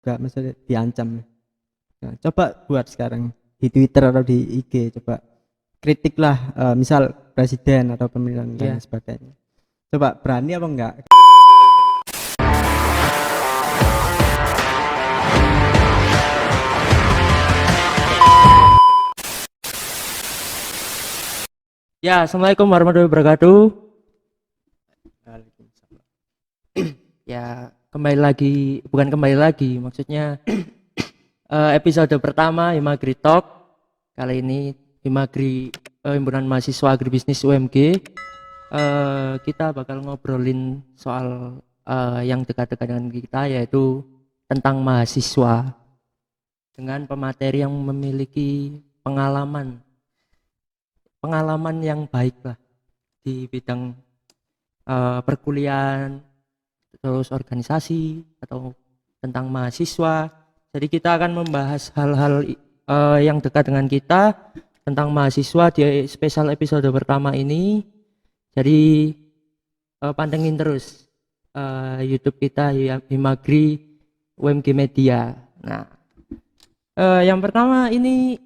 juga maksudnya diancam. Nah, coba buat sekarang di Twitter atau di IG, coba kritiklah misal presiden atau pemilihan dan Iya. lain sebagainya. Coba berani apa enggak? Ya, Assalamualaikum warahmatullahi wabarakatuh. Waalaikumsalam. Ya, kembali lagi, maksudnya episode pertama Himagri Talk. Kali ini Himagri Himpunan Mahasiswa Agribisnis UMG. Kita bakal ngobrolin soal yang dekat-dekat dengan kita, yaitu tentang mahasiswa dengan pemateri yang memiliki pengalaman yang baik lah di bidang perkuliahan, terus organisasi atau tentang mahasiswa. Jadi kita akan membahas hal-hal yang dekat dengan kita tentang mahasiswa di spesial episode pertama ini. Jadi pantengin terus YouTube kita Himagri UMG Media. Nah, yang pertama ini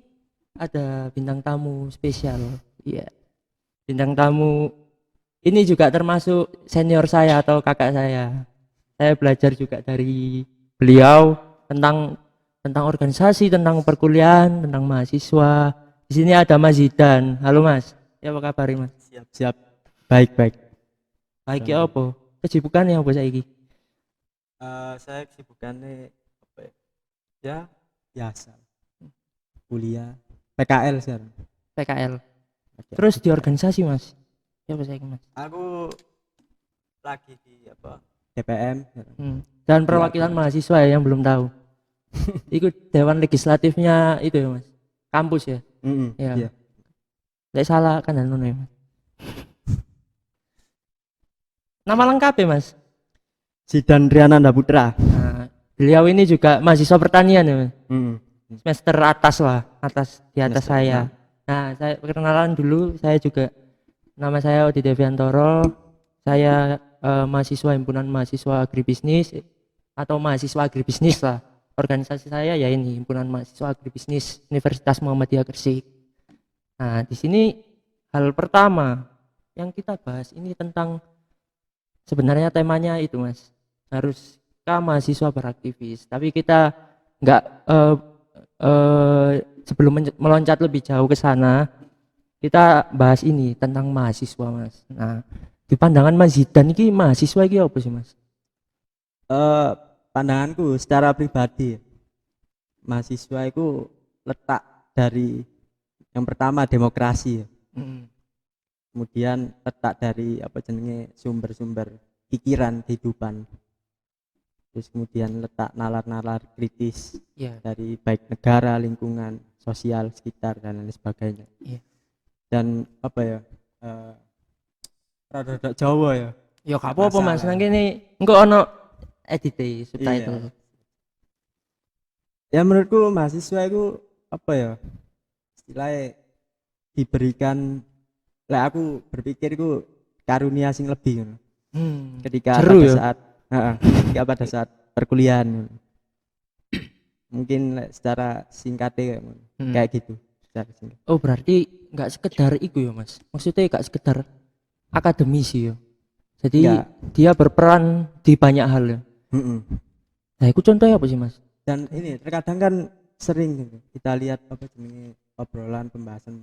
ada bintang tamu spesial. Iya, bintang tamu ini juga termasuk senior saya atau kakak saya. Saya belajar juga dari beliau tentang organisasi, tentang perkuliahan, tentang mahasiswa. Di sini ada Mas Zidan. Halo Mas. Ya apa kabar Mas? Siap. Baik. Baik ya apa? Kesibukannya apa saiki? Saya kesibukannya apa ya? Ya, biasa. Kuliah, PKL sekarang. PKL. Terus di PKL. organisasi Mas. Ya apa saiki Mas? Aku lagi di apa? DPM. Dan Di perwakilan Agma. mahasiswa ya yang belum tahu. Ikut dewan legislatifnya itu ya Mas. Kampus ya. Ya. Iya. Tidak salah kan anu ya Mas. Nama lengkap ya Mas. Zidan Riananda Putra. Nah, beliau ini juga mahasiswa pertanian ya Mas. Mm. Semester atas lah, di atas Semester saya. 6. Nah, saya perkenalan dulu, saya juga nama saya Odi Deviantoro. Saya mahasiswa himpunan mahasiswa agribisnis atau mahasiswa agribisnis lah. Organisasi saya ya ini himpunan mahasiswa agribisnis Universitas Muhammadiyah Gresik. Nah, di sini hal pertama yang kita bahas ini tentang sebenarnya temanya itu Mas. Haruskah mahasiswa beraktivis? Tapi kita nggak sebelum meloncat lebih jauh ke sana, kita bahas ini tentang mahasiswa Mas. Nah, di pandangan Mas Zidan ini mahasiswa ini apa sih Mas? Pandanganku secara pribadi, mahasiswa itu letak dari yang pertama demokrasi, kemudian letak dari apa jenenge sumber-sumber pikiran kehidupan, terus kemudian letak nalar-nalar kritis Iya. dari baik negara, lingkungan, sosial sekitar dan lain sebagainya. Iya. Dan apa ya, rada-rada Jawa ya. Ya gak apa-apa Mas, Masalah. nang kene engko ono edit subtitle. Iya. Ya menurutku mahasiswa itu apa ya, istilahnya diberikan, lah aku berpikir itu karunia sing lebih ngono. Ketika Seru pada ya. saat ketika pada saat perkuliahan mungkin secara singkatnya kayak gitu secara singkat. Oh berarti nggak sekedar itu ya Mas, maksudnya nggak sekedar akademisi ya, jadi Enggak. dia berperan di banyak hal ya. Nah itu contohnya apa sih Mas? Dan ini terkadang kan sering gitu kita lihat apa jenenge obrolan pembahasan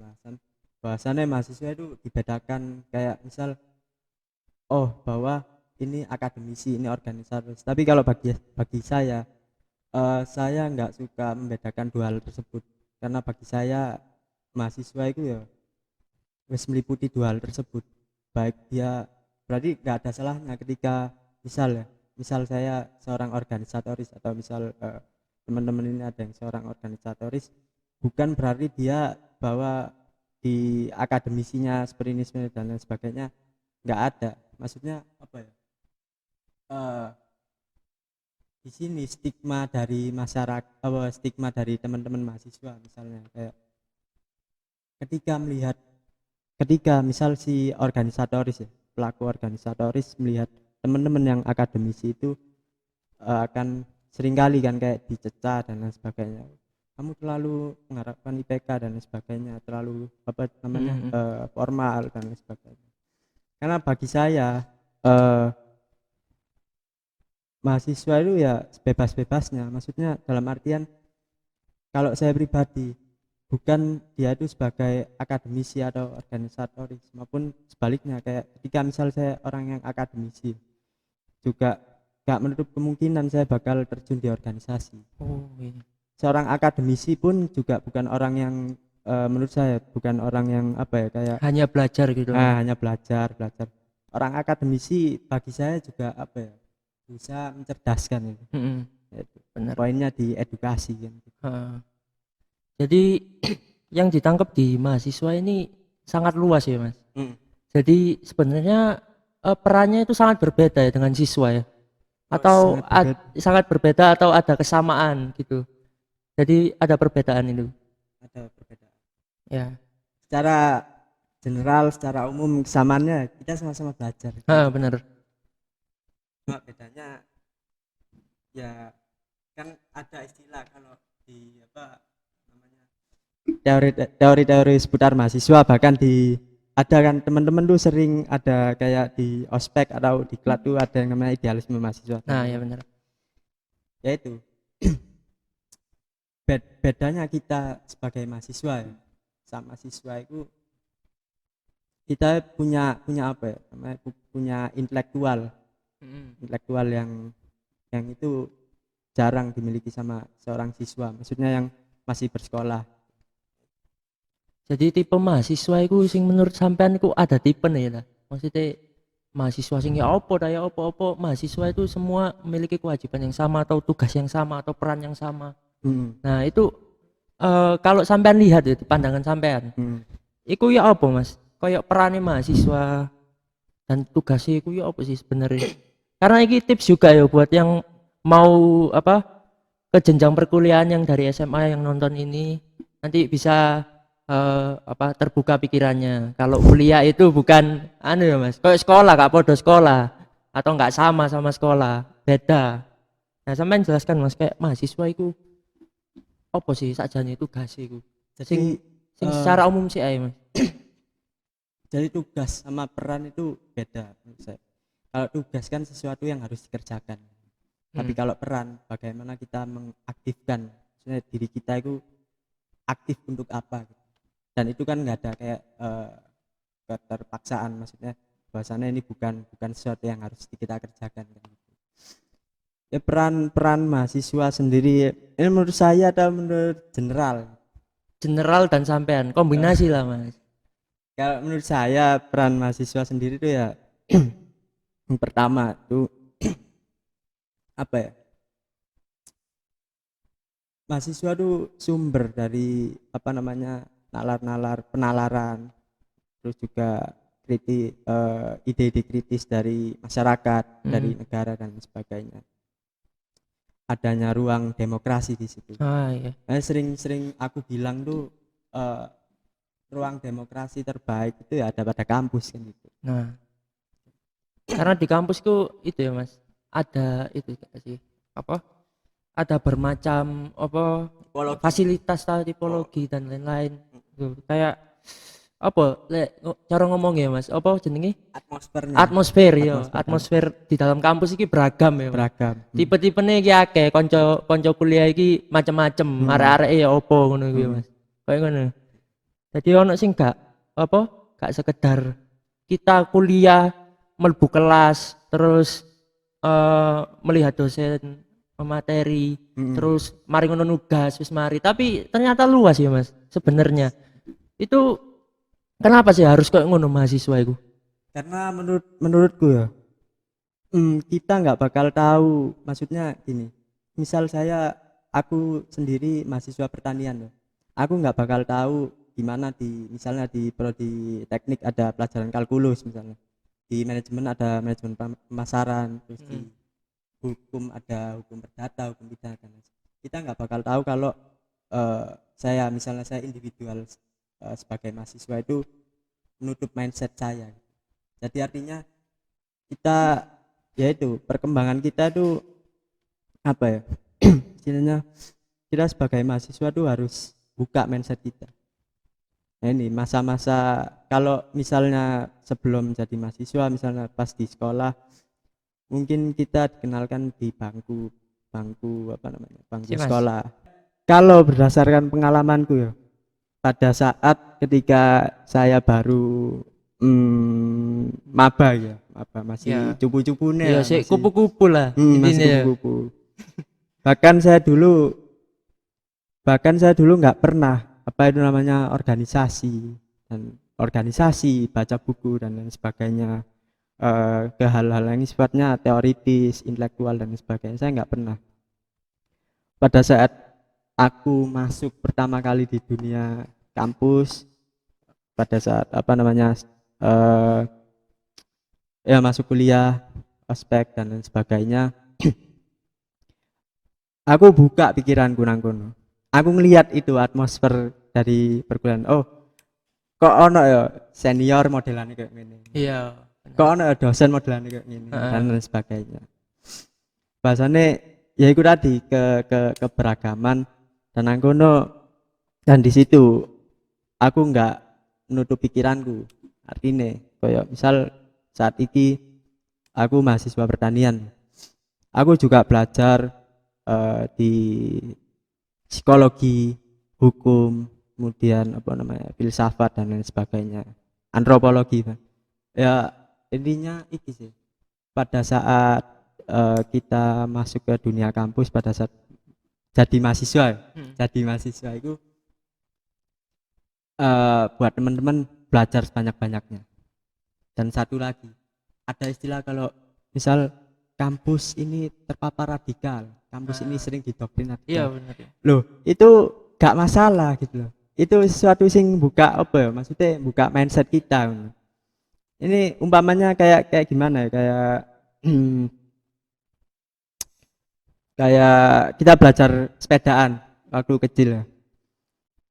bahwasannya mahasiswa itu dibedakan kayak misal bahwa ini akademisi, ini organisaris. Tapi kalau bagi saya nggak suka membedakan dua hal tersebut, karena bagi saya mahasiswa itu ya wis meliputi dua hal tersebut. Baik dia, berarti nggak ada salahnya ketika misal saya seorang organisatoris atau misal teman-teman ini ada yang seorang organisatoris, bukan berarti dia bahwa di akademisinya seperti ini dan lain sebagainya nggak ada. Maksudnya apa ya, di sini stigma dari masyarakat, stigma dari teman-teman mahasiswa misalnya kayak ketika misal si organisatoris ya, pelaku organisatoris melihat teman-teman yang akademisi itu akan sering kali kan kayak dicecar dan lain sebagainya, kamu terlalu mengharapkan IPK dan lain sebagainya, terlalu apa namanya formal dan lain sebagainya. Karena bagi saya mahasiswa itu ya bebas-bebasnya, maksudnya dalam artian kalau saya pribadi bukan dia itu sebagai akademisi atau organisatoris, maupun sebaliknya kayak ketika misal saya orang yang akademisi juga gak menutup kemungkinan saya bakal terjun di organisasi. Oh iya. Seorang akademisi pun juga bukan orang yang menurut saya bukan orang yang apa ya kayak Hanya belajar gitu. hanya belajar. Orang akademisi bagi saya juga apa ya bisa mencerdaskan itu. Mm-mm, Itu. benar. Poinnya di edukasi kan. Heeh. Jadi yang ditangkap di mahasiswa ini sangat luas ya Mas. Jadi sebenarnya perannya itu sangat berbeda ya dengan siswa ya. Atau sangat berbeda atau ada kesamaan gitu. Jadi ada perbedaan itu. Ada perbedaan. Ya. Secara general, secara umum kesamaannya kita sama-sama belajar. Benar. Cuma bedanya ya kan ada istilah kalau di apa namanya teori-teori seputar mahasiswa, bahkan di ada kan teman-teman tuh sering ada kayak di ospek atau di klat tuh ada yang namanya idealisme mahasiswa. Nah ya benar. Ya itu bedanya kita sebagai mahasiswa ya sama siswa itu, kita punya apa ya namanya, punya intelektual yang itu jarang dimiliki sama seorang siswa, maksudnya yang masih bersekolah. Jadi tipe mahasiswa itu sing menurut sampean itu ada tipe nih lah. Maksudnya mahasiswa sing ya opo mahasiswa itu semua memiliki kewajiban yang sama atau tugas yang sama atau peran yang sama. Nah itu kalau sampean lihat itu pandangan sampean, itu ya apa Mas? Kayak perannya mahasiswa dan tugasnya itu ya apa sih sebenarnya? Karena ini tips juga ya buat yang mau apa ke jenjang perkuliahan yang dari SMA yang nonton ini, nanti bisa apa terbuka pikirannya. Kalau kuliah itu bukan anu ya Mas, kayak sekolah gak podo sekolah atau nggak sama sekolah, beda. Nah sampean jelaskan Mas, kayak mahasiswa itu apa sih sakjane tugas iku? Jadi Sing secara umum sih ae Mas. Jadi tugas sama peran itu beda menurut saya. Kalau tugas kan sesuatu yang harus dikerjakan. Tapi kalau peran, bagaimana kita mengaktifkan sebenarnya diri kita itu aktif untuk apa gitu. Dan itu kan nggak ada kayak keterpaksaan, maksudnya bahwasannya ini bukan sesuatu yang harus kita kerjakan kan gitu. Ya peran mahasiswa sendiri ini menurut saya atau menurut General dan sampean kombinasi lah Mas. Kalau menurut saya peran mahasiswa sendiri itu ya yang pertama tuh apa ya, mahasiswa tuh sumber dari apa namanya penalaran, terus juga ide-ide kritis dari masyarakat, dari negara dan sebagainya. Adanya ruang demokrasi di situ. Iya. Sering aku bilang tuh ruang demokrasi terbaik itu ya ada pada kampus kan gitu. Nah, karena di kampusku itu ya Mas, ada itu sih apa? Ada bermacam apa fasilitas tipologi dan lain-lain. Kayak apa cara ngomong ya Mas, apa jenenge atmosfer di dalam kampus iki beragam ya tipe-tipene iki akeh, kanca kuliah iki macem-macem, arek-arek ya opo ngono kuwi Mas, kayak ngono. Jadi ono sing gak sekedar kita kuliah mlebu kelas terus melihat dosen materi terus mari ngono nugas wis mari, tapi ternyata luas ya Mas sebenarnya. Itu kenapa sih harus kayak ngono mahasiswa itu? Karena menurutku ya kita nggak bakal tahu, maksudnya gini, misal aku sendiri mahasiswa pertanian loh, aku nggak bakal tahu gimana misalnya di prodi teknik ada pelajaran kalkulus, misalnya di manajemen ada manajemen pemasaran, terus di hukum ada hukum perdata, hukum pidana. Kita nggak bakal tahu kalau misalnya saya individual sebagai mahasiswa itu menutup mindset saya. Jadi artinya kita yaitu perkembangan kita itu apa ya, istilahnya kita sebagai mahasiswa tuh harus buka mindset kita. Nah, ini masa-masa kalau misalnya sebelum jadi mahasiswa, misalnya pas di sekolah, mungkin kita dikenalkan di bangku bangku apa namanya bangku Si Mas. sekolah. Kalau berdasarkan pengalamanku ya, pada saat ketika saya baru maba ya, maba masih Ya. cupu-cupune Iya lah, sih masih kupu-kupu lah masih intinya ya. kupu-kupu. Bahkan saya dulu nggak pernah apa itu namanya organisasi, baca buku dan lain sebagainya, ke hal-hal yang sifatnya teoritis, intelektual dan sebagainya. Saya nggak pernah. Pada saat aku masuk pertama kali di dunia kampus, pada saat apa namanya eh, ya masuk kuliah, ospek dan lain sebagainya, aku buka pikiranku nang kono. Aku ngelihat itu atmosfer dari perkuliahan. Oh, kok ono ya senior modelannya kayak gini. Iya. Kok Benar. ono ya dosen modelannya kayak gini dan Heeh. lain sebagainya. Bahasanya ya itu tadi ke keberagaman dan nang kono, dan di situ aku nggak menutup pikiranku. Artinya kayak misal saat ini aku mahasiswa pertanian, aku juga belajar di psikologi, hukum, kemudian apa namanya filsafat dan lain sebagainya, antropologi Pak. Ya intinya iki sih, pada saat kita masuk ke dunia kampus, pada saat jadi mahasiswa ya, Hmm. jadi mahasiswa itu buat teman-teman belajar sebanyak-banyaknya. Dan satu lagi, ada istilah kalau misal kampus ini terpapar radikal, kampus ini sering didoktrin Iya radikal. benar ya. Loh, itu gak masalah gitu loh. Itu sesuatu sing buka apa ya? Maksudnya buka mindset kita. Ini umpamanya kayak gimana ya? Kayak kayak kita belajar sepedaan waktu kecil ya.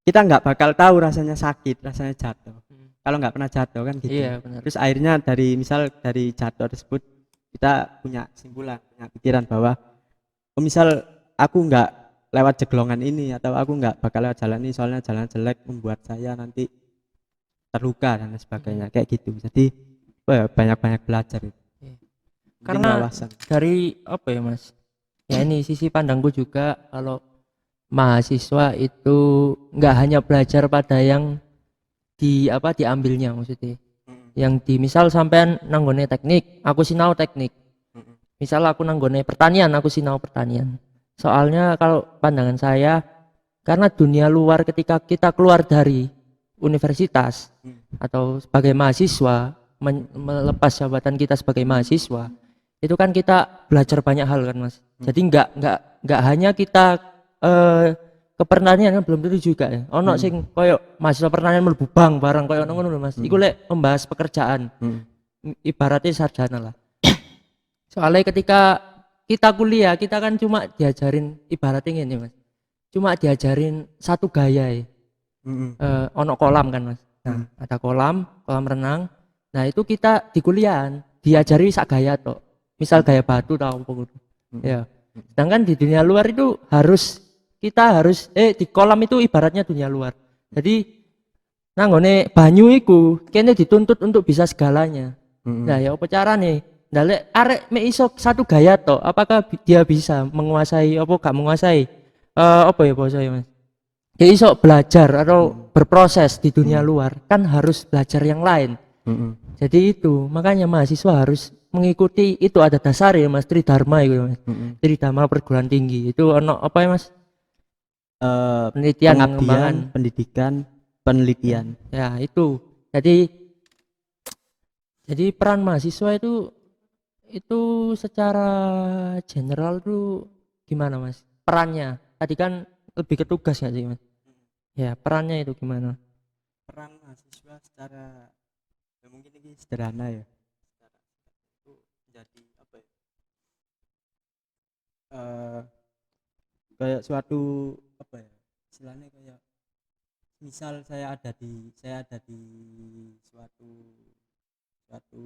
Kita nggak bakal tahu rasanya sakit, rasanya jatuh. Kalau nggak pernah jatuh kan gitu. Iya benar. Terus akhirnya dari jatuh tersebut kita punya kesimpulan, punya pikiran bahwa misal aku nggak lewat jeglongan ini atau aku nggak bakal lewat jalan ini soalnya jalan jelek membuat saya nanti terluka dan sebagainya kayak gitu. Jadi banyak-banyak belajar itu. Iya. Mungkin Karena wawasan. dari apa ya Mas? Ya ini sisi pandangku juga kalau mahasiswa itu nggak hanya belajar pada yang diambilnya maksudnya. Yang di misal sampean nanggone teknik, aku sinau teknik. Misal aku nanggone pertanian, aku sinau pertanian. Soalnya kalau pandangan saya, karena dunia luar ketika kita keluar dari universitas atau sebagai mahasiswa, melepas jabatan kita sebagai mahasiswa, itu kan kita belajar banyak hal kan Mas. Jadi nggak hanya kita eh, ke pertanian kan belum tentu juga ya. Ono sing koyo mahasiswa pertanian mlebu bank barang koyo ngono lho Mas. Iku lek membahas pekerjaan. Ibaratnya sarjana lah. Soalnya ketika kita kuliah, kita kan cuma diajarin ibaratnya ini Mas. Cuma diajarin satu gaya ya. Ono kolam kan Mas. Nah, ada kolam renang. Nah, itu kita di kuliahan diajari sak gaya tok. Misal gaya batu tau apa gitu. Ya. Sedangkan di dunia luar itu kita harus di kolam itu ibaratnya dunia luar. Jadi nanggone banyu iku kene dituntut untuk bisa segalanya. Nah, ya apa carane? Nah, lek arek mek iso satu gaya tok, apakah dia bisa menguasai apa gak menguasai apa ya bahasa Mas? Dia iso belajar atau berproses di dunia luar kan harus belajar yang lain. Jadi itu makanya mahasiswa harus mengikuti itu, ada dasar ya Mas, Tridharma itu Mas. Tridharma perguruan tinggi itu ono apa ya Mas? Penelitian pengembangan Pengabdian, pendidikan, penelitian. ya itu. Jadi peran mahasiswa itu secara general tuh gimana Mas? Perannya tadi kan lebih ke tugas nggak sih Mas? Ya perannya itu gimana? Peran mahasiswa secara ya mungkin ini sederhana ya. Itu jadi apa ya? Eh, kayak suatu apa ya? Istilahnya kayak misal saya ada di suatu suatu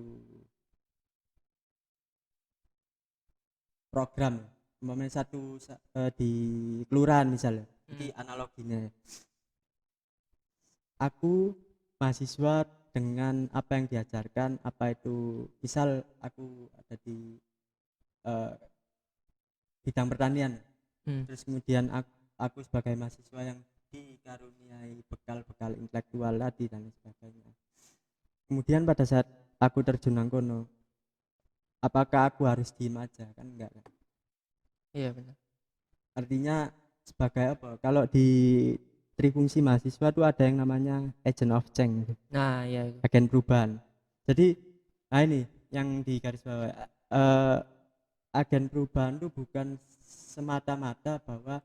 program. umpamanya di kelurahan misalnya ini analoginya aku mahasiswa dengan apa yang diajarkan apa itu misal aku ada di eh, bidang pertanian terus kemudian aku sebagai mahasiswa yang dikaruniai bekal-bekal intelektual tadi dan sebagainya kemudian pada saat aku terjun nang kono apakah aku harus diem aja kan enggak kan Iya benar. artinya sebagai apa kalau di trifungsi mahasiswa itu ada yang namanya agent of change Nah, iya itu. agen perubahan jadi nah ini yang di garis bawah agen perubahan itu bukan semata-mata bahwa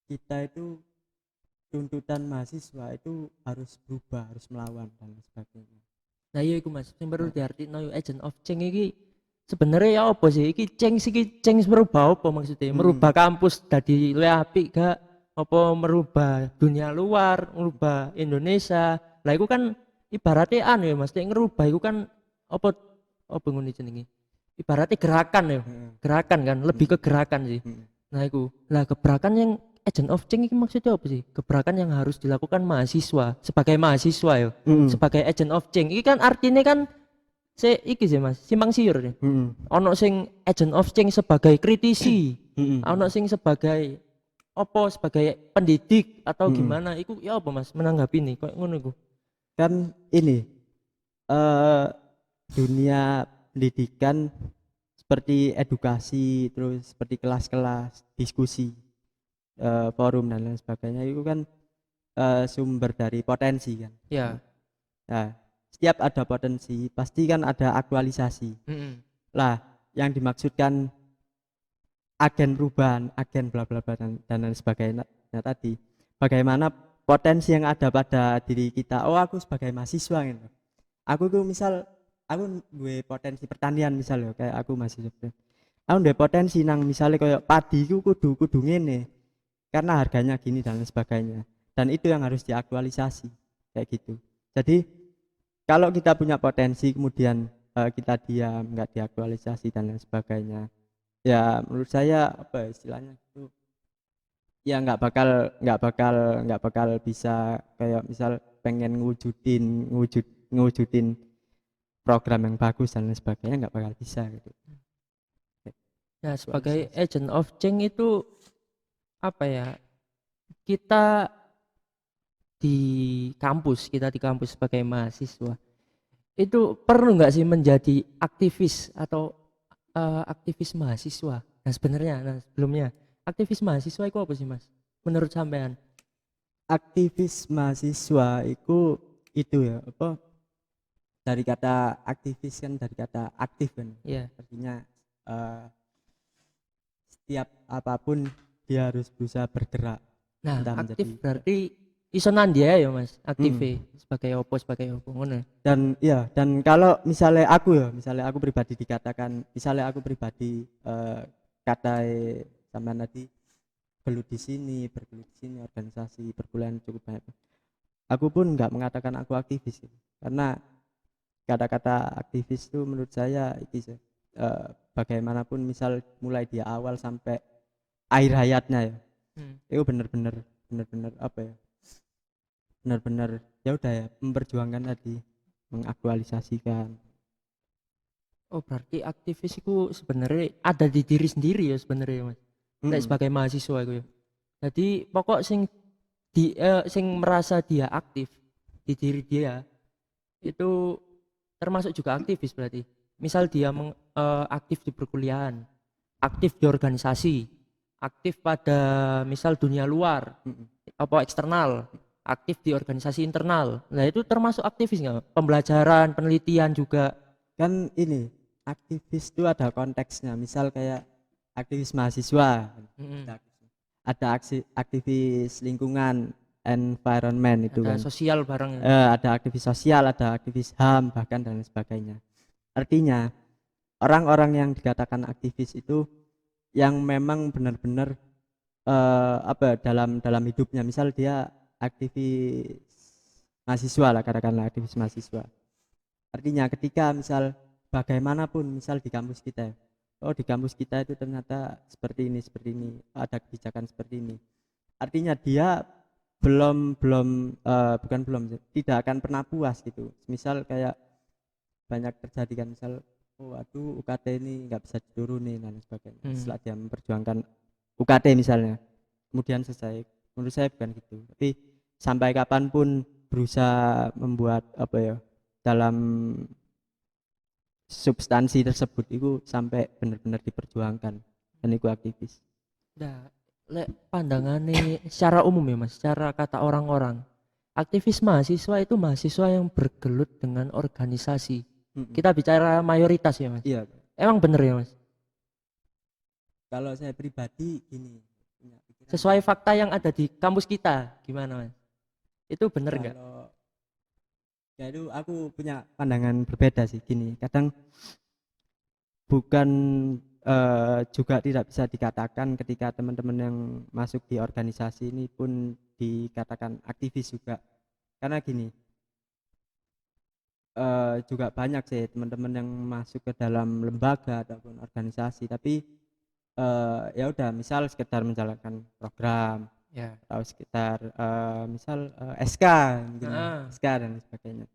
kita itu tuntutan mahasiswa itu harus berubah harus melawan dan sebagainya Nah, iya iku Mas, sing perlu diartikno agent of change iki sebenarnya ya apa sih? Iki change merubah apa maksudnya? Merubah kampus dadi luwih apik gak? Apa merubah dunia luar, merubah Indonesia? Lah iku kan ibaratnya anu ya Mas, nek ngerubah iku kan apa apa ngono jenenge? Ibaratnya gerakan ya. Gerakan kan, lebih ke gerakan sih. Nah, iku. Lah gebrakan yang agent of change ini maksudnya apa sih? Gebrakan yang harus dilakukan mahasiswa sebagai mahasiswa ya, sebagai agent of change. Ini kan artinya kan iki sih Mas, simpang siur nih. Ono sing agent of change sebagai kritisi, ono sing sebagai apa sebagai pendidik atau gimana? Iku ya apa Mas menanggapi nih kok ngono iku. kan ini eh dunia pendidikan seperti edukasi terus seperti kelas-kelas diskusi forum dan lain sebagainya itu kan sumber dari potensi kan Ya. nah setiap ada potensi pasti kan ada aktualisasi lah yang dimaksudkan agen perubahan agen bla bla bla dan lain sebagainya tadi bagaimana potensi yang ada pada diri kita oh aku sebagai mahasiswa gitu aku tuh misal aku gue potensi pertanian misalnya kayak aku mahasiswa aku udah potensi nang misalnya kayak padi ku kudu ngene karena harganya gini dan lain sebagainya dan itu yang harus diaktualisasi kayak gitu jadi kalau kita punya potensi kemudian kita diam nggak diaktualisasi dan lain sebagainya ya menurut saya apa ya istilahnya itu ya nggak bakal bisa kayak misal pengen ngewujudin program yang bagus dan lain sebagainya nggak bakal bisa gitu Ya sebagai agent of change itu apa ya? Kita kita di kampus sebagai mahasiswa itu perlu nggak sih menjadi aktivis atau aktivis mahasiswa? Nah sebenarnya, sebelumnya aktivis mahasiswa itu apa sih Mas? Menurut sampean? aktivis mahasiswa itu ya apa dari kata aktivis kan dari kata aktif kan Iya. artinya eh, setiap apapun dia harus berusaha bergerak Nah entah aktif menjadi berarti iso nandia ya Mas, aktif sebagai opo ngono. dan ya dan kalau misalnya aku pribadi dikatakan misalnya aku pribadi kata sama tadi bergelut di sini organisasi perkuliahan cukup banyak aku pun nggak mengatakan aku aktivis gitu. Karena kata-kata aktivis itu menurut saya itu bagaimanapun misal mulai dia awal sampai akhir hayatnya ya itu benar-benar apa ya benar-benar ya udah ya memperjuangkan tadi mengaktualisasikan Oh berarti aktivis itu sebenarnya ada di diri sendiri ya sebenarnya Mas. Nek sebagai mahasiswa itu ya. Jadi pokok sing merasa dia aktif di diri dia itu termasuk juga aktivis berarti. Misal dia aktif di perkuliahan, aktif di organisasi, aktif pada misal dunia luar, apa eksternal, aktif di organisasi internal. Nah itu termasuk aktivis nggak? Pembelajaran, penelitian juga. kan ini aktivis itu ada konteksnya misal kayak aktivis mahasiswa ada aktivis lingkungan environment itu Ada kan sosial bareng ya. ada aktivis sosial ada aktivis HAM bahkan dan lain sebagainya artinya orang-orang yang dikatakan aktivis itu yang memang benar-benar apa dalam dalam hidupnya misal dia aktivis mahasiswa lah katakanlah aktivis mahasiswa artinya ketika misal bagaimanapun misal di kampus kita oh di kampus kita itu ternyata seperti ini, ada kebijakan seperti ini. Artinya dia bukan belum, tidak akan pernah puas gitu. Misal kayak banyak terjadi kan, misal oh aduh UKT ini nggak bisa diturunin dan sebagainya. Setelah dia memperjuangkan UKT misalnya, kemudian selesai. Menurut saya bukan gitu. Tapi sampai kapanpun berusaha membuat apa ya dalam substansi tersebut itu sampai benar-benar diperjuangkan dan itu aktivis. Nah, lek pandangannya secara umum ya Mas, secara kata orang-orang, aktivis mahasiswa itu mahasiswa yang bergelut dengan organisasi. Kita bicara mayoritas ya Mas. Iya. Emang bener ya Mas? Kalau saya pribadi gini, Sesuai fakta yang ada di kampus kita, gimana Mas? Itu bener nggak? Ya itu aku punya pandangan berbeda sih gini. Kadang bukan juga tidak bisa dikatakan ketika teman-teman yang masuk di organisasi ini pun dikatakan aktivis juga. Karena gini, juga banyak sih teman-teman yang masuk ke dalam lembaga ataupun organisasi tapi ya udah misal sekedar menjalankan program Ya. atau sekitar misal SK gitu, SK dan sebagainya.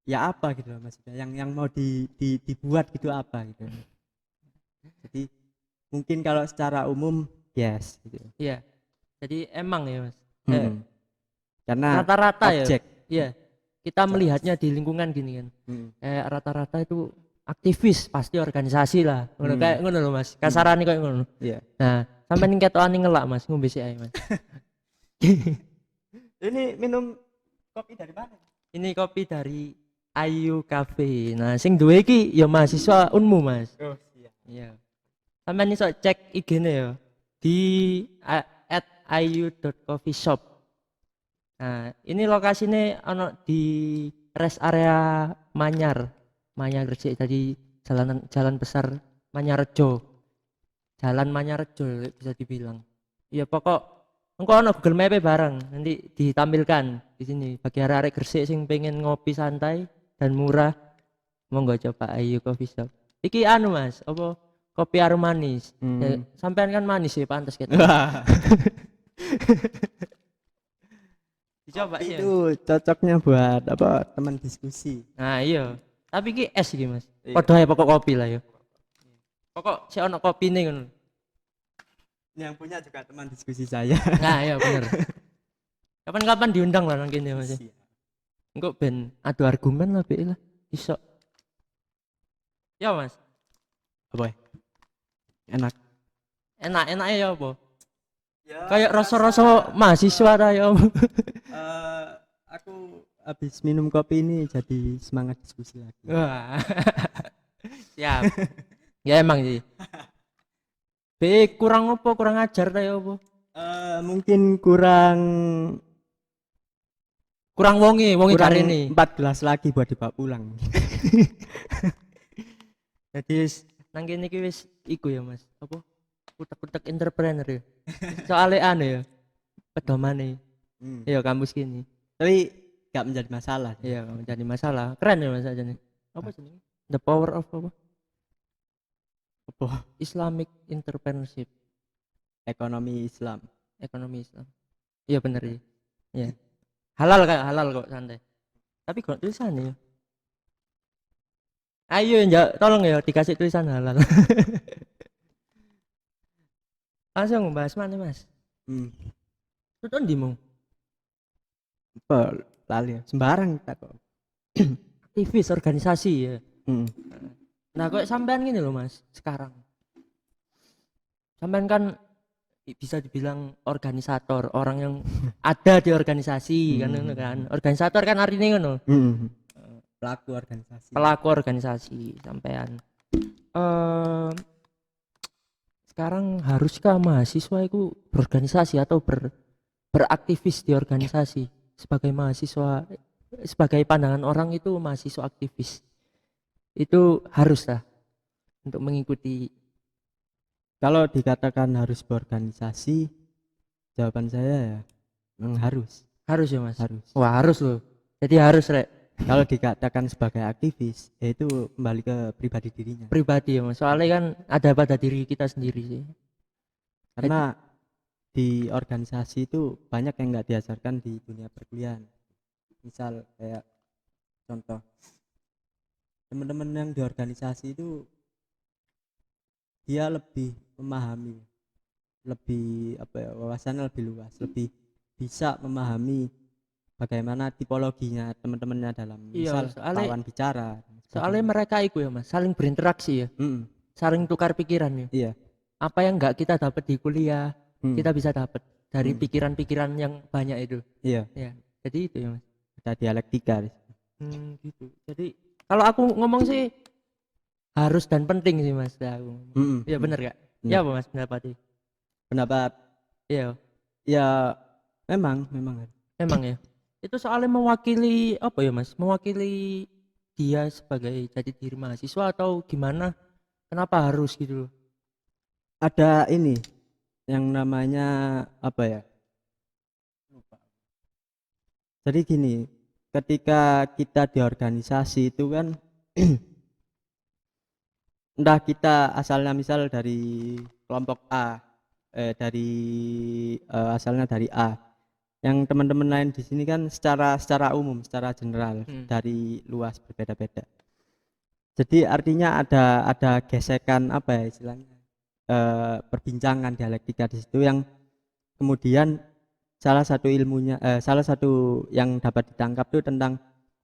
Ya apa gitu loh maksudnya yang mau dibuat gitu apa gitu. Jadi mungkin kalau secara umum yes gitu. Iya. Jadi emang ya Mas. Karena Rata-rata ya. objek. Iya. Kita melihatnya di lingkungan gini kan. Rata-rata itu aktivis pasti organisasi lah. Ngono kayak ngono lho Mas. Kasarane kayak ngono. Iya. Nah, sampean ketokane ngelak Mas, ngombe sik ae Mas. Ini minum kopi dari mana? Ini kopi dari Ayu Cafe. Nah, sing duwe iki ya mahasiswa Unmu Mas. Oh, iya. Iya. Sampeyan iso cek IG-ne ya di @ayu.coffeeshop. Nah, ini lokasinya ono di rest area Manyar Gresik tadi jalan besar Manyarjo. Jalan Manyarjo bisa dibilang. Ya pokok engko ono Google Map bareng nanti ditampilkan di sini bagi arek-arek Gresik sing pengen ngopi santai dan murah. Monggo coba Ayu Coffee Shop. Iki anu Mas, apa kopi arum manis. Ya, sampean kan manis ya pantas gitu. Dicoba sih. Itu cocoknya buat apa teman diskusi. Nah iya. Tapi ki es iki Mas. Padha ae pokok kopi lah ya. Pokok si ono kopine ngono. Yang punya juga teman diskusi saya. Nah iya bener. Kapan-kapan diundang lah nang kene Mas. Engko ben adu argumen lah be lah. Iso. Ya Mas. Apa? Enak. Enak-enake ya apa? Ya, Kayak rasa-rasa mahasiswa ta ya. Aku habis minum kopi ini jadi semangat diskusi lagi. Wah. Siap. Ya emang sih. Be kurang apa? Kurang ajar ta ya apa? Mungkin kurang wonge kari ini. 4 gelas lagi buat dibawa pulang. Jadi nang kene iki wis iku ya Mas. Apa? Utek-utek entrepreneur ya. Soale anu ya. Pedomane. Ya kampus kini. Tapi gak menjadi masalah. Iya, gak menjadi masalah. Keren ya Mas aja nih. Apa jenenge? The power of apa? Islamic entrepreneurship. Ekonomi Islam. Iya bener ya. Iya. Halal kok santai. Tapi kok tulisan ya. Ayo ya, tolong ya dikasih tulisan halal. Langsung bahas mana Mas? Tuton di mau? Apa lali ya? Sembarang tak kok. Aktivis organisasi ya. Nah kok sampean gini loh Mas sekarang. Sampean kan bisa dibilang organisator, orang yang ada di organisasi kan. Organisator kan artinya ngono. Pelaku organisasi sampean. Sekarang haruskah mahasiswa itu berorganisasi atau beraktivis di organisasi? Sebagai mahasiswa, sebagai pandangan orang itu mahasiswa aktivis itu haruslah untuk mengikuti. Kalau dikatakan harus berorganisasi, jawaban saya ya harus ya Mas. Harus. Wah harus loh. Jadi harus Rek. kalau dikatakan sebagai aktivis yaitu kembali ke pribadi dirinya, pribadi ya Mas. Soalnya kan ada pada diri kita sendiri sih. karena di organisasi itu banyak yang nggak diajarkan di dunia perkuliahan. Misal kayak contoh, teman-teman yang di organisasi itu dia lebih memahami, lebih apa ya, wawasannya lebih luas, lebih bisa memahami bagaimana tipologinya teman-temannya dalam Iya, misal soalnya lawan bicara dan soalnya sebagainya. mereka itu ya Mas, saling berinteraksi ya, Mm, saling tukar pikiran ya. iya. Apa yang nggak kita dapat di kuliah, Mm, kita bisa dapat dari mm, pikiran-pikiran yang banyak itu. iya, Ya, jadi itu ya Mas. ada dialektika di situ. Gitu. Jadi kalau aku ngomong sih harus dan penting sih Mas. Aku. Mm, Ya mm, bener gak? Ya benar. apa Mas pendapatnya? Pendapat Iya, ya, memang memang ya. Itu soalnya mewakili apa ya Mas? Mewakili dia sebagai jadi diri mahasiswa atau gimana? Kenapa harus gitu loh? ada ini yang namanya apa ya, jadi gini, ketika kita di organisasi itu kan entah kita asalnya misal dari kelompok A, dari asalnya dari A, yang teman-teman lain di sini kan secara umum, secara general, Hmm. dari luas berbeda-beda. Jadi artinya ada gesekan apa ya istilahnya, perbincangan dialektika di situ yang kemudian salah satu yang dapat ditangkap itu tentang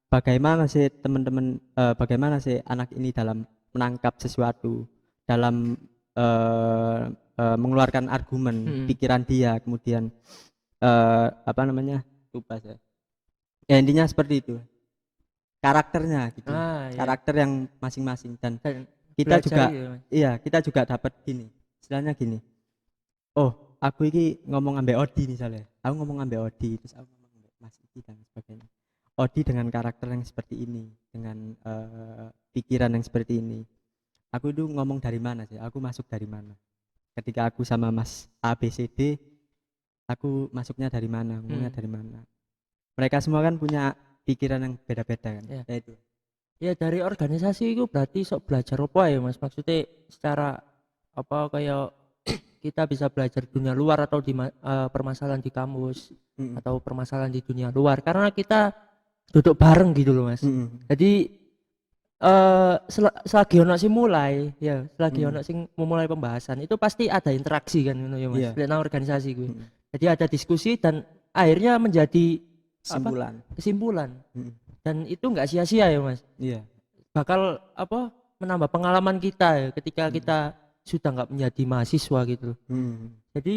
bagaimana sih teman-teman, bagaimana sih anak ini dalam menangkap sesuatu, dalam mengeluarkan argumen Hmm. pikiran dia, kemudian apa namanya, lupa saya, ya intinya seperti itu, karakternya gitu, Ya. karakter yang masing-masing. Dan Dan kita belajar juga, gitu Mas. iya kita juga dapat gini, istilahnya gini, oh aku ini ngomong ambek Odi misalnya, aku ngomong ambek Odi, terus aku ngomong ambek Mas Iki dan sebagainya. Odi dengan karakter yang seperti ini, dengan pikiran yang seperti ini, aku itu ngomong dari mana sih, aku masuk dari mana, ketika aku sama Mas A B C D, aku masuknya dari mana, ngomongnya dari mana. Mereka semua kan punya pikiran yang beda-beda kan, Ya. ya itu. Ya dari organisasi itu berarti sok belajar apa ya Mas? Maksudnya secara apa kayak kita bisa belajar dunia luar atau permasalahan di kampus Mm-mm. atau permasalahan di dunia luar karena kita duduk bareng gitu loh Mas. Mm-mm. Jadi selagi ono sing mulai ya, selagi Mm-mm. ono sing memulai pembahasan itu pasti ada interaksi kan ngono ya Mas. Iya. Lihat organisasi gue. Mm-mm. Jadi ada diskusi dan akhirnya menjadi apa? Kesimpulan. Kesimpulan. Mm-mm. Dan itu enggak sia-sia ya Mas. Iya. Bakal apa? Menambah pengalaman kita ya ketika Mm-mm. kita sudah enggak menjadi mahasiswa gitu. Mm-mm. Jadi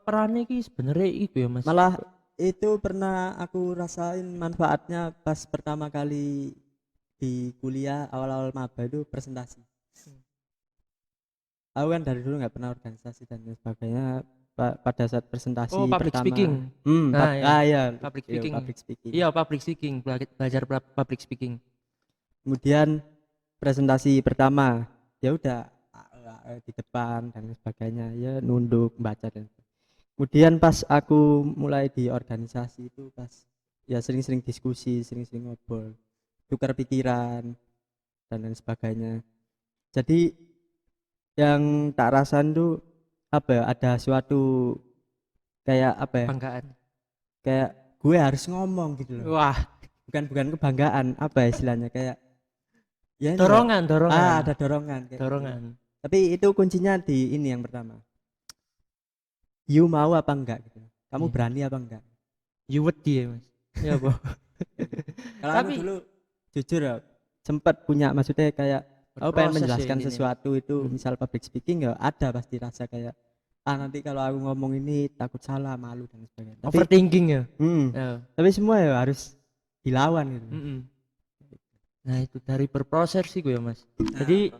perannya ini sebenarnya itu ya Mas. Malah itu pernah aku rasain manfaatnya pas pertama kali di kuliah, awal-awal maba itu presentasi. Aku kan dari dulu nggak pernah organisasi dan lain sebagainya. Pada saat presentasi Oh, public pertama, speaking. Nah, ya. ya, Public iya, speaking. public speaking. Iya, public speaking, belajar public speaking. Kemudian presentasi pertama, ya udah di depan dan lain sebagainya, ya nunduk baca dan. Kemudian pas aku mulai di organisasi itu pas ya sering-sering diskusi, sering-sering ngobrol, tukar pikiran dan lain sebagainya. Jadi yang tak rasain tuh apa ya, ada suatu kayak apa ya, Banggaan. kayak gue harus ngomong gitu loh, Wah, bukan kebanggaan, apa ya istilahnya, kayak ya ini loh, dorongan. ada dorongan kayak gitu. Dorongan. Tapi itu kuncinya di ini yang pertama, you mau apa enggak gitu, kamu Iya. berani apa enggak. You wedi ya, Mas. Ya, Bu. Kalau Tapi aku dulu jujur ya, sempat punya, maksudnya kayak aku pengen berproses ya menjelaskan intinya. sesuatu itu, misal public speaking ya ada pasti rasa kayak nanti kalau aku ngomong ini takut salah, malu dan sebagainya. Tapi Overthinking ya. Ya. tapi semua ya harus dilawan gitu. Nah, itu dari berproses sih gue ya, Mas. Jadi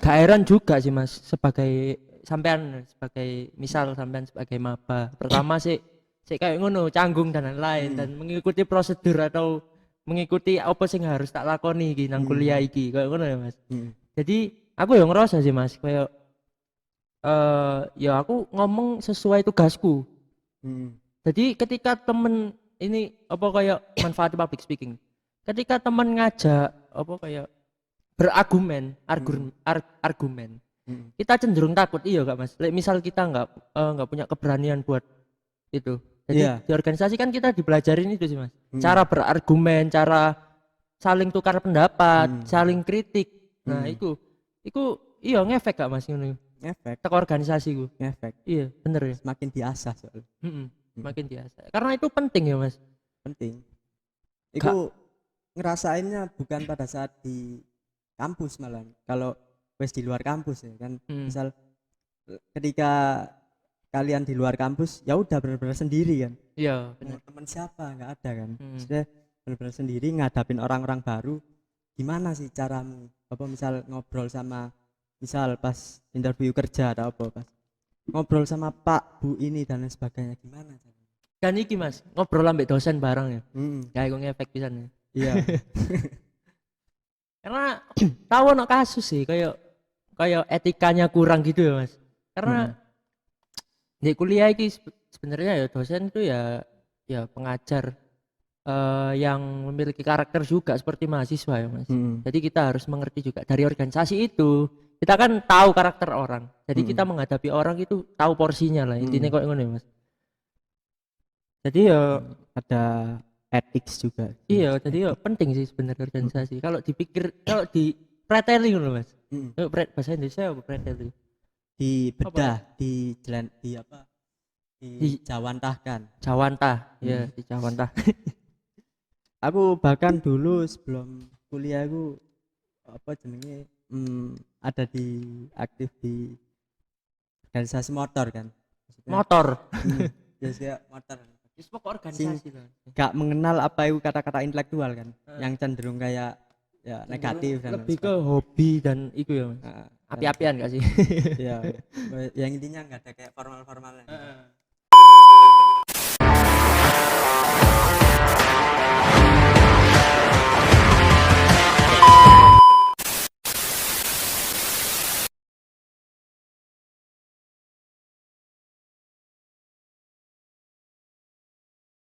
gak heran juga sih, Mas, sebagai sampean sebagai misal sampean sebagai maba. Pertama sih kayak ngono, canggung dan lain-lain dan mengikuti prosedur atau mengikuti apa sing harus tak lakoni iki nang kuliah iki kayak ngono ya Mas. Jadi aku yang ngerasa sih Mas kayak ya aku ngomong sesuai tugasku. Jadi ketika temen ini apa kayak manfaat public speaking. Ketika teman ngajak apa kayak berargumen, argumen. Kita cenderung takut, iya gak Mas? Misal kita nggak punya keberanian buat itu. Jadi Iya. di organisasi kan kita dipelajarin itu sih Mas. Cara berargumen, cara saling tukar pendapat, saling kritik. Nah, itu iya ngefek gak Mas ngono? Efek, Tek organisasi ku. efek. Iya, bener ya. Semakin diasah soalnya. Makin biasa. Karena itu penting ya Mas. Penting. Itu ngerasainnya bukan pada saat di kampus malah. Kalau wes di luar kampus ya kan. Misal ketika kalian di luar kampus ya udah benar-benar sendiri kan. Iya, benar. Teman siapa nggak ada kan. Sudah benar-benar sendiri ngadapin orang-orang baru. Gimana sih caramu? Apa misal ngobrol sama misal pas interview kerja atau apa pas ngobrol sama Pak Bu ini dan lain sebagainya gimana caranya? Kan iki Mas, ngobrol ambek dosen bareng ya. Ya iku ngefek pisan ya. Iya. Karena tahu ono kasus sih kayak etikanya kurang gitu ya Mas. Karena di kuliah iki sebenarnya ya dosen itu ya pengajar yang memiliki karakter juga seperti mahasiswa ya Mas. Jadi kita harus mengerti juga dari organisasi itu. Kita kan tahu karakter orang. Jadi kita menghadapi orang itu tahu porsinya lah. Intinya kok ngono ya Mas. Jadi ya Ada ethics juga. iya, jadi ya penting sih sebenarnya organisasi. Kalau di preteli ngono Mas. Bahasa Indonesia apa preteli? Di bedah, di apa? Dijawantahkan. Jawantah, ya di Jawantah. Aku bahkan dulu sebelum kuliah aku apa jenenge ada aktif di organisasi motor kan. Maksudnya, Motor. ya kayak motor. Wis pokok organisasi lah. Gak mengenal apa itu kata-kata intelektual kan, yang cenderung kayak ya negatif dan lebih ke hobi dan itu ya Mas. Api-apian gak sih? ya yang intinya nggak ada kayak formal